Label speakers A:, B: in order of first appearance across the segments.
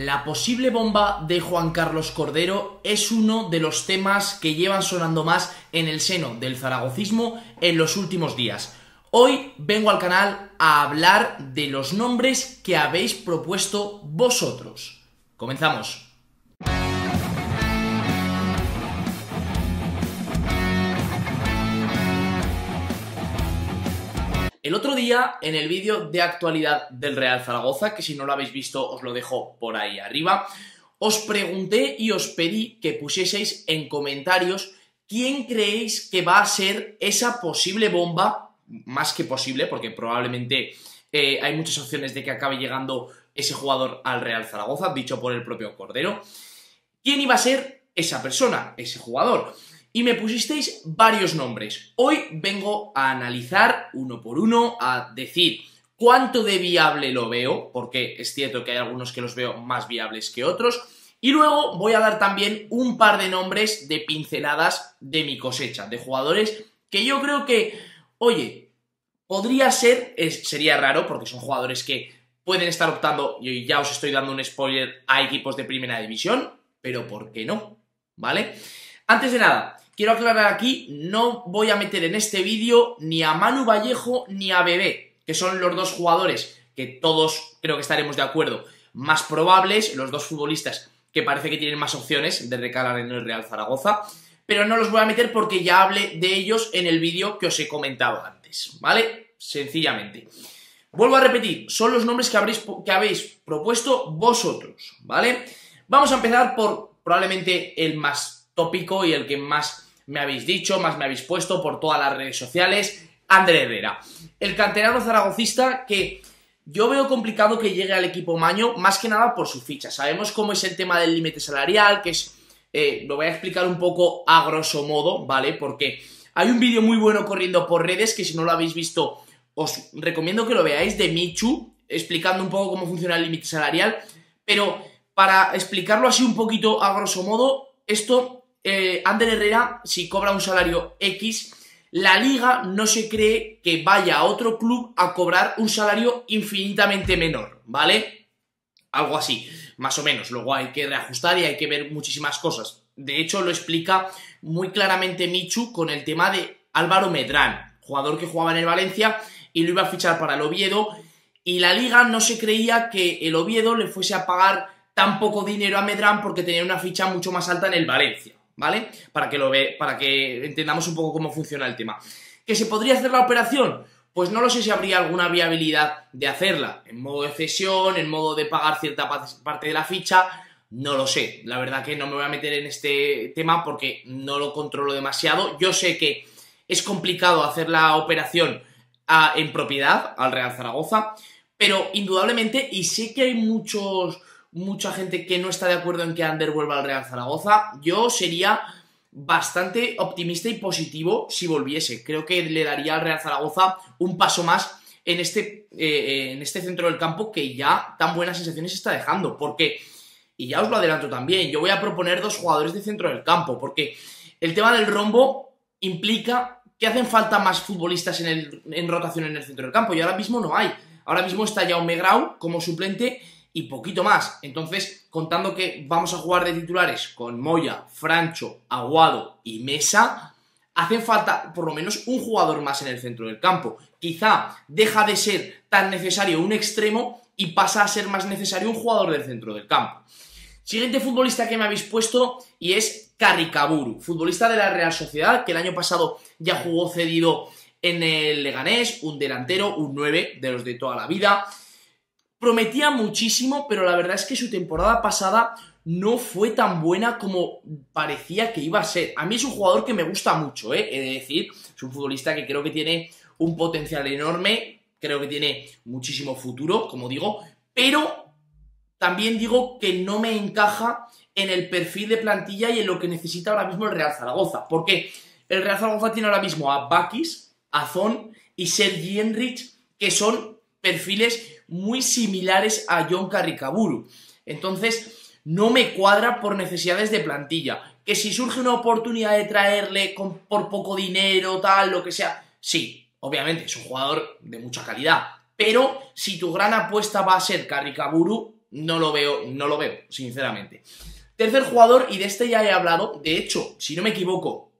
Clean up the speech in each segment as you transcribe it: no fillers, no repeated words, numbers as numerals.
A: La posible bomba de Juan Carlos Cordero es uno de los temas que llevan sonando más en el seno del zaragocismo en los últimos días. Hoy vengo al canal a hablar de los nombres que habéis propuesto vosotros. Comenzamos. El otro día, en el vídeo de actualidad del Real Zaragoza, que si no lo habéis visto os lo dejo por ahí arriba, os pregunté y os pedí que pusieseis en comentarios quién creéis que va a ser esa posible bomba, más que posible, porque probablemente hay muchas opciones de que acabe llegando ese jugador al Real Zaragoza, dicho por el propio Cordero. ¿Quién iba a ser esa persona, ese jugador? Y me pusisteis varios nombres. Hoy vengo a analizar uno por uno, a decir cuánto de viable lo veo, porque es cierto que hay algunos que los veo más viables que otros, y luego voy a dar también un par de nombres de pinceladas de mi cosecha, de jugadores que yo creo que, oye, podría ser, sería raro, porque son jugadores que pueden estar optando, y ya os estoy dando un spoiler, a equipos de primera división, pero ¿por qué no? ¿Vale? Antes de nada, quiero aclarar aquí, no voy a meter en este vídeo ni a Manu Vallejo ni a Bebé, que son los dos jugadores que todos creo que estaremos de acuerdo, más probables, los dos futbolistas que parece que tienen más opciones de recalar en el Real Zaragoza, pero no los voy a meter porque ya hablé de ellos en el vídeo que os he comentado antes, ¿vale? Sencillamente. Vuelvo a repetir, son los nombres que habéis propuesto vosotros, ¿vale? Vamos a empezar por probablemente el más tópico y el que más me habéis dicho, más me habéis puesto por todas las redes sociales, Ander Herrera. El canterano zaragocista que yo veo complicado que llegue al equipo maño, más que nada por su ficha. Sabemos cómo es el tema del límite salarial, que es, lo voy a explicar un poco a grosso modo, ¿vale? Porque hay un vídeo muy bueno corriendo por redes que si no lo habéis visto os recomiendo que lo veáis, de Michu, explicando un poco cómo funciona el límite salarial, pero para explicarlo así un poquito a grosso modo, Ander Herrera, si cobra un salario X, la liga no se cree que vaya a otro club a cobrar un salario infinitamente menor, ¿vale? Algo así, más o menos. Luego hay que reajustar y hay que ver muchísimas cosas. De hecho, lo explica muy claramente Michu con el tema de Álvaro Medrán, jugador que jugaba en el Valencia y lo iba a fichar para el Oviedo, y la liga no se creía que el Oviedo le fuese a pagar tan poco dinero a Medrán porque tenía una ficha mucho más alta en el Valencia, ¿vale? Para que entendamos un poco cómo funciona el tema. ¿Que se podría hacer la operación? Pues no lo sé si habría alguna viabilidad de hacerla, en modo de cesión, en modo de pagar cierta parte de la ficha, no lo sé. La verdad que no me voy a meter en este tema porque no lo controlo demasiado. Yo sé que es complicado hacer la operación en propiedad al Real Zaragoza, pero indudablemente, y sé que hay mucha gente que no está de acuerdo en que Ander vuelva al Real Zaragoza, yo sería bastante optimista y positivo si volviese. Creo que le daría al Real Zaragoza un paso más en este centro del campo que ya tan buenas sensaciones está dejando, porque, y ya os lo adelanto también, yo voy a proponer dos jugadores de centro del campo, porque el tema del rombo implica que hacen falta más futbolistas en rotación en el centro del campo, y ahora mismo no hay. Ahora mismo está Jaume Grau como suplente y poquito más. Entonces, contando que vamos a jugar de titulares con Moya, Francho, Aguado y Mesa, hacen falta por lo menos un jugador más en el centro del campo. Quizá deja de ser tan necesario un extremo y pasa a ser más necesario un jugador del centro del campo. Siguiente futbolista que me habéis puesto y es Carricaburu, futbolista de la Real Sociedad, que el año pasado ya jugó cedido en el Leganés, un delantero, un 9 de los de toda la vida. Prometía muchísimo, pero la verdad es que su temporada pasada no fue tan buena como parecía que iba a ser. A mí es un jugador que me gusta mucho, he de decir. Es un futbolista que creo que tiene un potencial enorme, creo que tiene muchísimo futuro, como digo, pero también digo que no me encaja en el perfil de plantilla y en lo que necesita ahora mismo el Real Zaragoza, porque el Real Zaragoza tiene ahora mismo a Bakis, a Zon y Sergi Enrich, que son perfiles muy similares a Jon Carricaburu. Entonces, no me cuadra por necesidades de plantilla. Que si surge una oportunidad de traerle por poco dinero, tal, lo que sea, sí, obviamente es un jugador de mucha calidad, pero si tu gran apuesta va a ser Carricaburu, no lo veo, sinceramente. Tercer jugador, y de este ya he hablado, de hecho, si no me equivoco,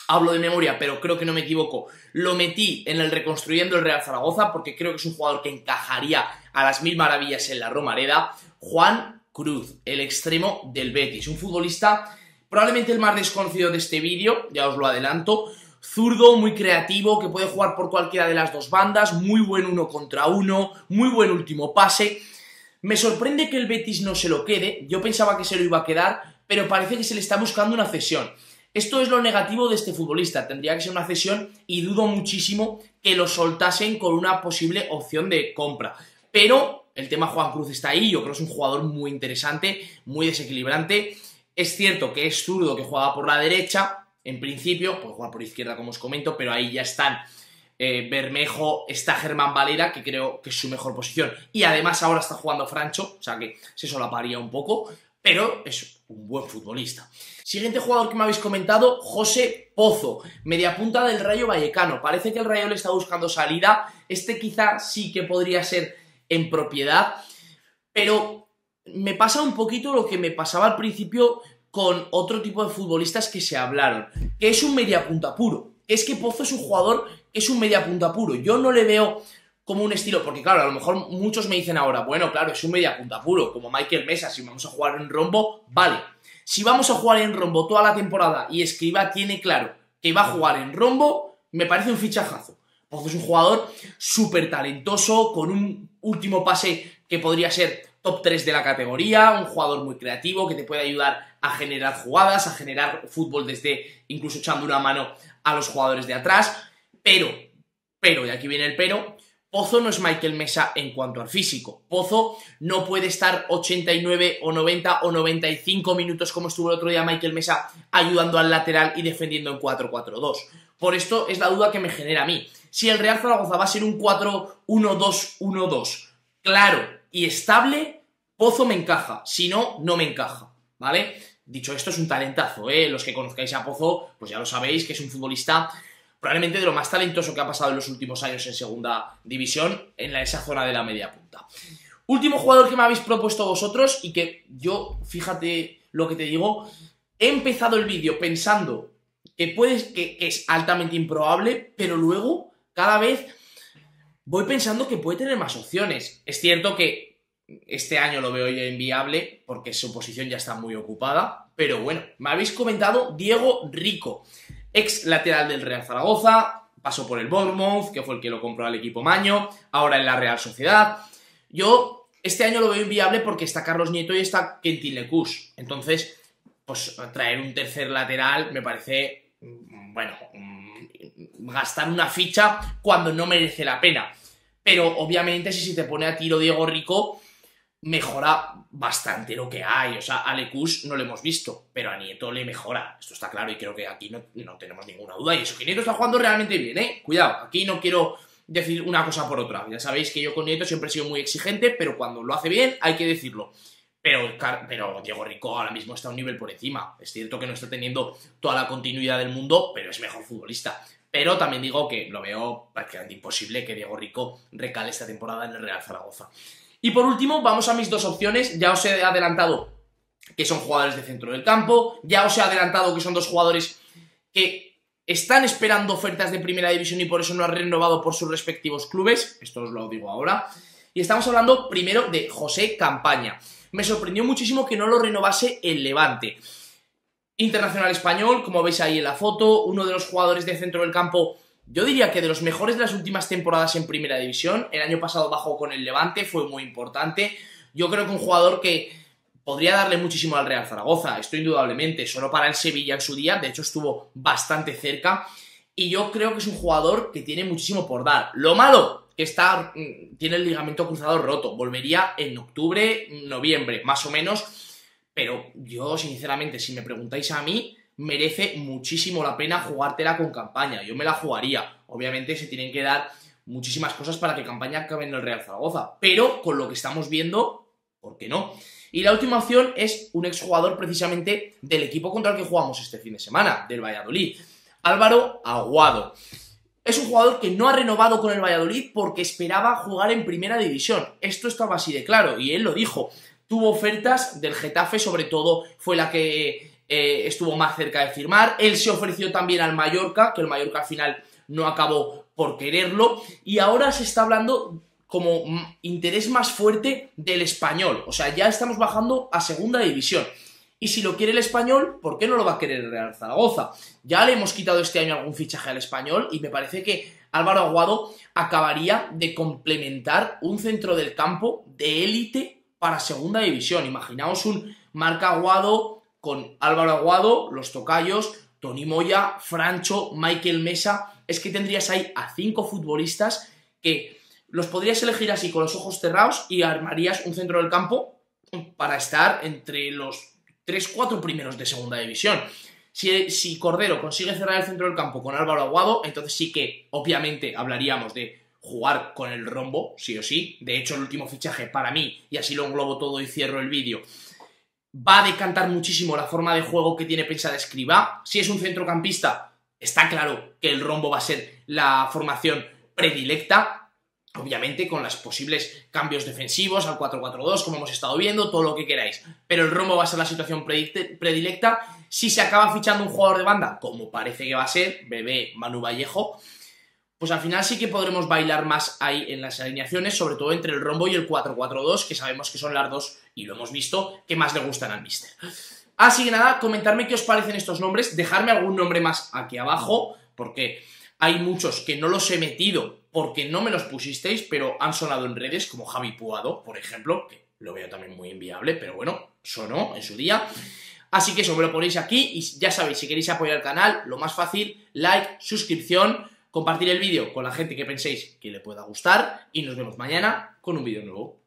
A: hablo de memoria, pero creo que no me equivoco, lo metí en el Reconstruyendo el Real Zaragoza, porque creo que es un jugador que encajaría a las mil maravillas en la Romareda. Juan Cruz, el extremo del Betis, un futbolista probablemente el más desconocido de este vídeo, ya os lo adelanto, zurdo, muy creativo, que puede jugar por cualquiera de las dos bandas, muy buen 1 contra 1, muy buen último pase. Me sorprende que el Betis no se lo quede, yo pensaba que se lo iba a quedar, pero parece que se le está buscando una cesión. Esto es lo negativo de este futbolista, tendría que ser una cesión y dudo muchísimo que lo soltasen con una posible opción de compra. Pero el tema Juan Cruz está ahí, yo creo que es un jugador muy interesante, muy desequilibrante. Es cierto que es zurdo, que juega por la derecha, en principio, puede jugar por izquierda como os comento, pero ahí ya están Bermejo, está Germán Valera, que creo que es su mejor posición, y además ahora está jugando Francho, o sea que se solaparía un poco, pero es un buen futbolista. Siguiente jugador que me habéis comentado, José Pozo, mediapunta del Rayo Vallecano. Parece que el Rayo le está buscando salida, este quizá sí que podría ser en propiedad, pero me pasa un poquito lo que me pasaba al principio con otro tipo de futbolistas que se hablaron, que es un mediapunta puro. Es que Pozo es un jugador que es un mediapunta puro. Yo no le veo como un estilo, porque claro, a lo mejor muchos me dicen ahora, bueno, claro, es un mediapunta puro, como Michael Mesa, si vamos a jugar en rombo, vale. Si vamos a jugar en rombo toda la temporada y Escribá tiene claro que va a jugar en rombo, me parece un fichajazo. Pozo es un jugador súper talentoso, con un último pase que podría ser top 3 de la categoría, un jugador muy creativo que te puede ayudar a generar jugadas, a generar fútbol desde incluso echando una mano a los jugadores de atrás, pero, y aquí viene el pero, Pozo no es Michael Mesa en cuanto al físico. Pozo no puede estar 89 o 90 o 95 minutos como estuvo el otro día Michael Mesa ayudando al lateral y defendiendo en 4-4-2. Por esto es la duda que me genera a mí. Si el Real Zaragoza va a ser un 4-1-2-1-2 claro y estable, Pozo me encaja, si no, no me encaja, ¿vale? Dicho esto, es un talentazo, ¿eh? Los que conozcáis a Pozo, pues ya lo sabéis, que es un futbolista probablemente de lo más talentoso que ha pasado en los últimos años en segunda división, en esa zona de la media punta. Último jugador que me habéis propuesto vosotros, y que yo, fíjate lo que te digo, he empezado el vídeo pensando que es altamente improbable, pero luego, cada vez, voy pensando que puede tener más opciones. Es cierto que este año lo veo ya inviable, porque su posición ya está muy ocupada, pero bueno, me habéis comentado Diego Rico, ex lateral del Real Zaragoza, pasó por el Bournemouth, que fue el que lo compró al equipo Maño, ahora en la Real Sociedad. Yo este año lo veo inviable porque está Carlos Nieto y está Quentin Lecouche. Entonces, pues traer un tercer lateral me parece, bueno, gastar una ficha cuando no merece la pena. Pero obviamente si se te pone a tiro Diego Rico, mejora bastante lo que hay. O sea, a Lecouche no lo hemos visto, pero a Nieto le mejora. Esto está claro y creo que aquí no tenemos ninguna duda. Y eso que Nieto está jugando realmente bien, ¿eh? Cuidado, aquí no quiero decir una cosa por otra. Ya sabéis que yo con Nieto siempre he sido muy exigente, pero cuando lo hace bien hay que decirlo. Pero Diego Rico ahora mismo está a un nivel por encima. Es cierto que no está teniendo toda la continuidad del mundo, pero es mejor futbolista. Pero también digo que lo veo prácticamente imposible que Diego Rico recale esta temporada en el Real Zaragoza. Y por último, vamos a mis dos opciones. Ya os he adelantado que son jugadores de centro del campo. Ya os he adelantado que son dos jugadores que están esperando ofertas de primera división y por eso no han renovado por sus respectivos clubes. Esto os lo digo ahora. Y estamos hablando primero de José Campaña. Me sorprendió muchísimo que no lo renovase el Levante. Internacional español, como veis ahí en la foto, uno de los jugadores de centro del campo, yo diría que de los mejores de las últimas temporadas en primera división. El año pasado bajó con el Levante, fue muy importante. Yo creo que un jugador que podría darle muchísimo al Real Zaragoza, esto indudablemente, solo para el Sevilla en su día, de hecho estuvo bastante cerca, y yo creo que es un jugador que tiene muchísimo por dar. Lo malo, que tiene el ligamento cruzado roto, volvería en octubre, noviembre, más o menos, pero yo sinceramente, si me preguntáis a mí, merece muchísimo la pena jugártela con Campaña. Yo me la jugaría. Obviamente se tienen que dar muchísimas cosas para que Campaña acabe en el Real Zaragoza, pero con lo que estamos viendo, ¿por qué no? Y la última opción es un exjugador precisamente del equipo contra el que jugamos este fin de semana, del Valladolid, Álvaro Aguado. Es un jugador que no ha renovado con el Valladolid porque esperaba jugar en primera división. Esto estaba así de claro y él lo dijo. tuvo ofertas del Getafe, sobre todo fue la que estuvo más cerca de firmar. Él se ofreció también al Mallorca, que el Mallorca al final no acabó por quererlo, y ahora se está hablando como interés más fuerte del Español. O sea, ya estamos bajando a segunda división. Y si lo quiere el Español, ¿por qué no lo va a querer el Real Zaragoza? Ya le hemos quitado este año algún fichaje al Español y me parece que Álvaro Aguado acabaría de complementar un centro del campo de élite para segunda división. Imaginaos un Marc Aguado con Álvaro Aguado, los tocayos, Toni Moya, Francho, Michael Mesa. Es que tendrías ahí a 5 futbolistas que los podrías elegir así con los ojos cerrados y armarías un centro del campo para estar entre los 3-4 primeros de segunda división. Si Cordero consigue cerrar el centro del campo con Álvaro Aguado, entonces sí que obviamente hablaríamos de jugar con el rombo, sí o sí. De hecho, el último fichaje para mí, y así lo englobo todo y cierro el vídeo, va a decantar muchísimo la forma de juego que tiene pensada Escribá. Si es un centrocampista, está claro que el rombo va a ser la formación predilecta, obviamente con los posibles cambios defensivos al 4-4-2, como hemos estado viendo, todo lo que queráis. Pero el rombo va a ser la situación predilecta. Si se acaba fichando un jugador de banda, como parece que va a ser, Bebé, Manu Vallejo, pues al final sí que podremos bailar más ahí en las alineaciones, sobre todo entre el rombo y el 4-4-2, que sabemos que son las dos, y lo hemos visto, que más le gustan al míster. Así que nada, comentadme qué os parecen estos nombres, dejadme algún nombre más aquí abajo, porque hay muchos que no los he metido porque no me los pusisteis, pero han sonado en redes, como Javi Puado, por ejemplo, que lo veo también muy inviable, pero bueno, sonó en su día. Así que eso me lo ponéis aquí y ya sabéis, si queréis apoyar el canal, lo más fácil, like, suscripción, compartir el vídeo con la gente que penséis que le pueda gustar y nos vemos mañana con un vídeo nuevo.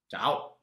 A: ¡Chao!